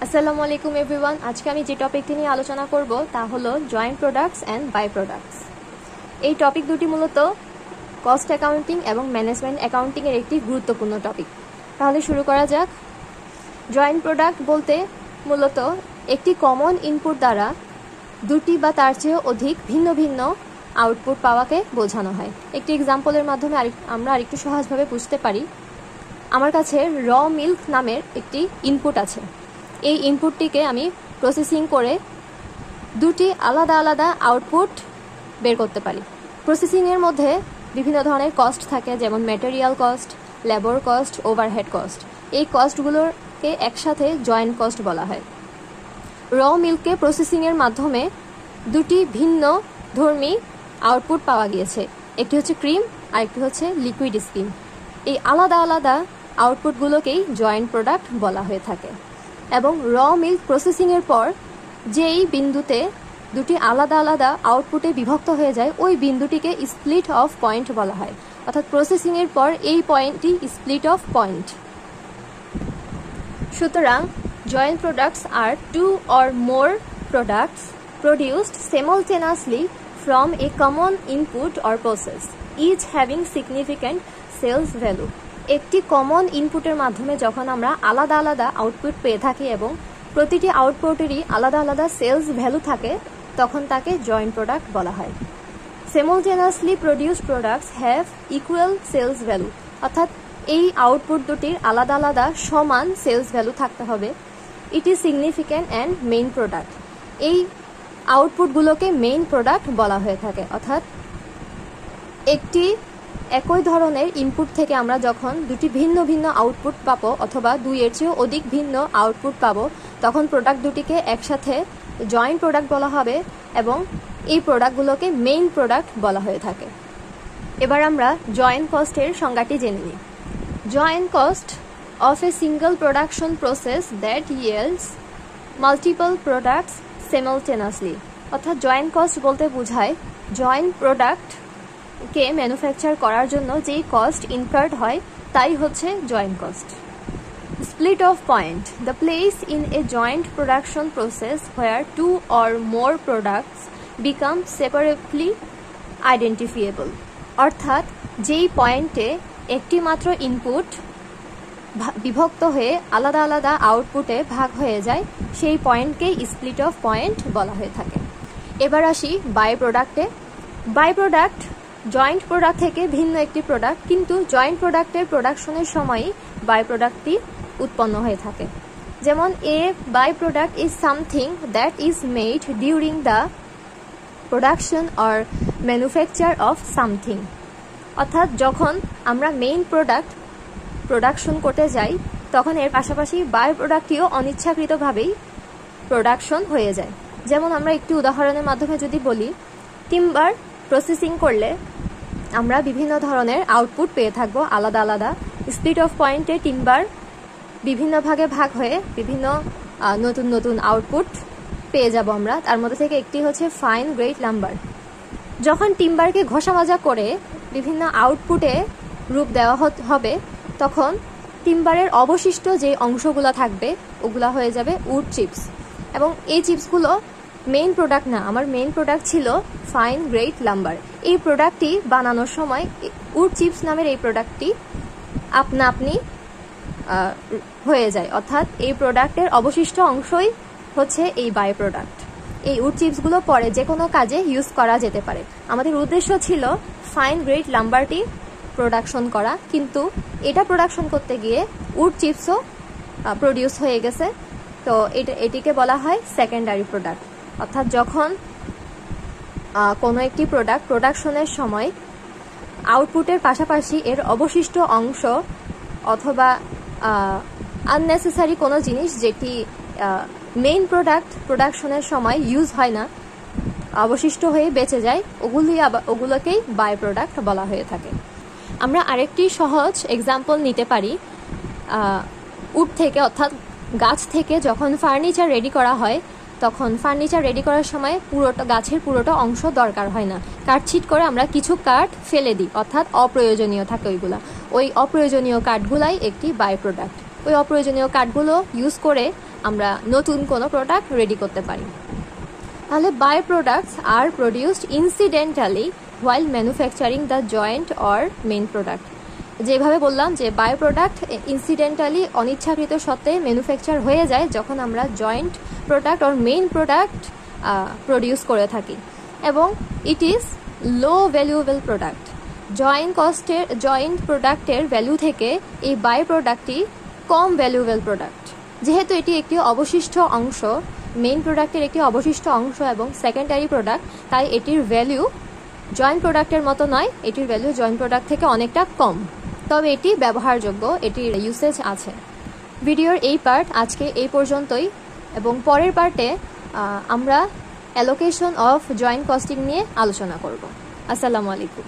আসসালামু আলাইকুম এভরিওয়ান। আজকে আমি যে টপিকটি নিয়ে আলোচনা করব তা হলো joint products and by products. এই টপিক দুটি মূলত কস্ট অ্যাকাউন্টিং এবং ম্যানেজমেন্ট অ্যাকাউন্টিংয়ের একটি গুরুত্বপূর্ণ টপিক। তাহলে শুরু করা যাক। জয়েন্ট প্রোডাক্ট বলতে মূলত একটি কমন ইনপুট দ্বারা দুটি বা তার চেয়েও অধিক ভিন্ন ভিন্ন আউটপুট পাওয়াকে বোঝানো হয়। একটি এক্সাম্পলের মাধ্যমে আমরা আরেকটু সহজভাবে বুঝতে পারি। আমার কাছে র মিল্ক নামের একটি ইনপুট আছে। এই ইনপুটটিকে আমি প্রসেসিং করে দুটি আলাদা আলাদা আউটপুট বের করতে পারি। প্রসেসিংয়ের মধ্যে বিভিন্ন ধরনের কস্ট থাকে, যেমন material cost, labour cost, overhead cost. এই কস্টগুলোকে একসাথে জয়েন্ট কস্ট বলা হয়। র মিল্ককে প্রসেসিংয়ের মাধ্যমে দুটি ভিন্ন ধর্মী আউটপুট পাওয়া গিয়েছে। একটি হচ্ছে ক্রিম আর একটি হচ্ছে লিকুইড স্কিম। এই আলাদা আলাদা আউটপুটগুলোকেই জয়েন্ট প্রোডাক্ট বলা হয়ে থাকে। এবং র মিল্ক প্রসেসিংয়ের পর যেই বিন্দুতে দুটি আলাদা আলাদা আউটপুটে বিভক্ত হয়ে যায় ওই বিন্দুটিকে স্প্লিট অফ পয়েন্ট বলা হয়। অর্থাৎ প্রসেসিংয়ের পর এই পয়েন্টটি স্প্লিট অফ পয়েন্ট। সুতরাং joint products are two or more products produced simultaneously from a common input or process, each having significant sales value. একটি কমন ইনপুটের মাধ্যমে যখন আমরা আলাদা আলাদা আউটপুট পেয়ে থাকি এবং প্রতিটি আউটপুটেরই আলাদা আলাদা সেলস ভ্যালু থাকে, তখন তাকে জয়েন্ট প্রোডাক্ট বলা হয়। Simultaneously produced products have equal sales value, অর্থাৎ এই আউটপুট দুটির আলাদা আলাদা সমান সেলস ভ্যালু থাকতে হবে। It is significant and main product. এই আউটপুটগুলোকে মেইন প্রোডাক্ট বলা হয়ে থাকে। অর্থাৎ একটি একই ধরনের ইনপুট থেকে আমরা যখন দুটি ভিন্ন ভিন্ন আউটপুট পাবো অথবা দুইয়ের চেয়েও অধিক ভিন্ন আউটপুট পাবো, তখন প্রোডাক্ট দুটিকে একসাথে জয়েন্ট প্রোডাক্ট বলা হবে এবং এই প্রোডাক্টগুলোকে মেইন প্রোডাক্ট বলা হয়ে থাকে। এবার আমরা জয়েন্ট কস্টের সংজ্ঞাটি জেনে নিই। Joint cost of a single production process that yields multiple products simultaneously। অর্থাৎ জয়েন্ট কস্ট বলতে বোঝায় জয়েন্ট প্রোডাক্টকে ম্যানুফ্যাকচার করার জন্য যেই কস্ট ইনকার্ড হয় তাই হচ্ছে joint cost. Split off point, the place in a joint production process where two or more products become separately identifiable. অর্থাৎ যেই পয়েন্টে একটি মাত্র ইনপুট বিভক্ত হয়ে আলাদা আলাদা আউটপুটে ভাগ হয়ে যায় সেই পয়েন্টকেই স্প্লিট অফ পয়েন্ট বলা হয়ে থাকে। এবার আসি বাই প্রোডাক্টে। বাই প্রোডাক্ট জয়েন্ট প্রোডাক্ট থেকে ভিন্ন একটি প্রোডাক্ট, কিন্তু জয়েন্ট প্রোডাক্টের প্রোডাকশনের সময়ই বাই প্রোডাক্টটি উৎপন্ন হয়ে থাকে। যেমন a by product is something that is made during the production or manufacture of something. অর্থাৎ যখন আমরা মেইন প্রোডাকশন করতে যাই তখন এর পাশাপাশি বাই প্রোডাক্টটিও অনিচ্ছাকৃতভাবেই প্রোডাকশন হয়ে যায়। যেমন আমরা একটি উদাহরণের মাধ্যমে যদি বলি, টিম্বার প্রসেসিং করলে আমরা বিভিন্ন ধরনের আউটপুট পেয়ে থাকবো আলাদা আলাদা। স্প্লিট অফ পয়েন্টে টিম্বার বিভিন্ন ভাগে ভাগ হয়ে বিভিন্ন নতুন নতুন আউটপুট পেয়ে যাব আমরা। তার মধ্যে থেকে একটি হচ্ছে ফাইন গ্রেড লাম্বার। যখন টিম্বারকে ঘষা মাজা করে বিভিন্ন আউটপুটে রূপ দেওয়া হবে তখন টিম্বারের অবশিষ্ট যে অংশগুলো থাকবে ওগুলা হয়ে যাবে উড চিপস। এবং এই চিপসগুলো মেইন প্রোডাক্ট না, আমার মেইন প্রোডাক্ট ছিল ফাইন গ্রেড লাম্বার। এই প্রোডাক্টটি বানানোর সময় উড চিপস নামের এই প্রোডাক্টটি আপনা আপনি হয়ে যায়। অর্থাৎ এই প্রোডাক্টের অবশিষ্ট অংশই হচ্ছে এই বাই প্রোডাক্ট। এই উড চিপসগুলো পরে যে কোনো কাজে ইউজ করা যেতে পারে। আমাদের উদ্দেশ্য ছিল ফাইন গ্রেড লাম্বারটি প্রোডাকশন করা, কিন্তু এটা প্রোডাকশন করতে গিয়ে উড চিপসও প্রডিউস হয়ে গেছে। তো এটিকে বলা হয় সেকেন্ডারি প্রোডাক্ট। অর্থাৎ যখন কোনো একটি প্রোডাক্ট প্রোডাকশনের সময় আউটপুটের পাশাপাশি এর অবশিষ্ট অংশ অথবা আননেসেসারি কোনো জিনিস যেটি মেইন প্রোডাকশনের সময় ইউজ হয় না, অবশিষ্ট হয়ে বেঁচে যায়, ওগুলোকেই বাই প্রোডাক্ট বলা হয়ে থাকে। আমরা আরেকটি সহজ এক্সাম্পল নিতে পারি। উড থেকে অর্থাৎ গাছ থেকে যখন ফার্নিচার রেডি করা হয় তখন ফার্নিচার রেডি করার সময় গাছের পুরোটা অংশ দরকার হয় না, কাটছিট করে আমরা কিছু কাঠ ফেলে দিই, অর্থাৎ অপ্রয়োজনীয় থাকে ওইগুলা। ওই অপ্রয়োজনীয় কাঠগুলাই একটি বাই প্রোডাক্ট। ওই অপ্রয়োজনীয় কাঠগুলো ইউজ করে আমরা নতুন কোনো প্রোডাক্ট রেডি করতে পারি। তাহলে by products are produced incidentally while manufacturing the joint or main product. যেভাবে বললাম যে বাই প্রোডাক্ট ইনসিডেন্টালি অনিচ্ছাকৃত সত্ত্বে ম্যানুফ্যাকচার হয়ে যায় যখন আমরা joint product or main product produce করে থাকি, এবং it is low valuable product. Joint প্রোডাক্টের ভ্যালু থেকে এই বাই প্রোডাক্টটি কম ভ্যালুয়েবল প্রোডাক্ট। যেহেতু এটি একটি অবশিষ্ট অংশ, মেইন প্রোডাক্টের একটি অবশিষ্ট অংশ এবং সেকেন্ডারি প্রোডাক্ট, তাই এটির ভ্যালু জয়েন্ট প্রোডাক্টের মতো নয়, এটির ভ্যালু জয়েন্ট প্রোডাক্ট থেকে অনেকটা কম, তবে এটি ব্যবহারযোগ্য, এটির ইউসেজ আছে। ভিডিওর এই পার্ট আজকে এই পর্যন্তই, এবং পরের পার্টে আমরা অ্যালোকেশন অফ জয়েন্ট কস্টিং নিয়ে আলোচনা করব। আসসালামু আলাইকুম।